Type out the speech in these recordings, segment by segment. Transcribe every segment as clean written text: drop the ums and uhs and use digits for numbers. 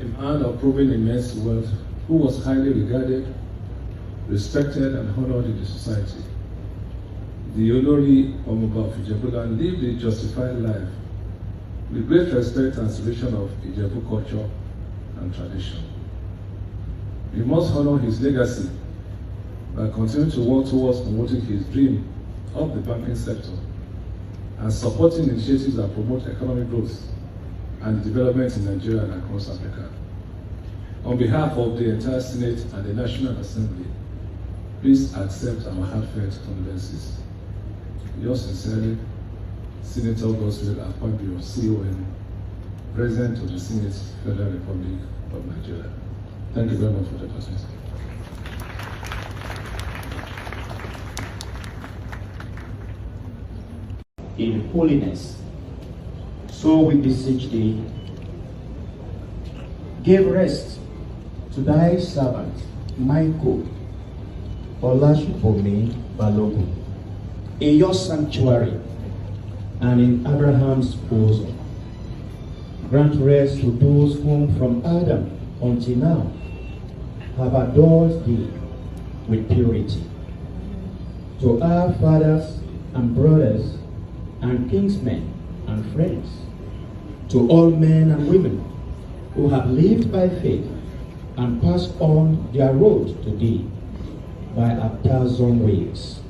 a man of proven immense wealth who was highly regarded, respected, and honored in the society. The Olori Omo Oba Ijebu lived a justified life with great respect and celebration of Ijebu culture and tradition. We must honor his legacy by continuing to work towards promoting his dream of the banking sector and supporting initiatives that promote economic growth and development in Nigeria and across Africa. On behalf of the entire Senate and the National Assembly, please accept our heartfelt condolences. Yours sincerely, Senator Godswill Akpabio, CON, President of the Senate, Federal Republic of Nigeria. Thank you very much for the opportunity. In holiness, so we beseech thee, give rest to thy servant, Michael Olasubomi Balogun, in your sanctuary and in Abraham's bosom. Grant rest to those whom from Adam until now have adored thee with purity. To our fathers and brothers and kinsmen and friends, to all men and women who have lived by faith and passed on their road to thee by 1,000 ways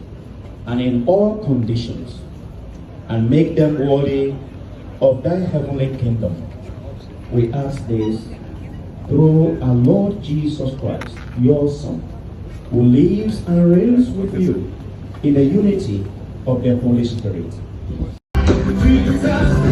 and in all conditions, and make them worthy of thy heavenly kingdom. We ask this through our Lord Jesus Christ, your Son, who lives and reigns with you in the unity of the Holy Spirit. Jesus.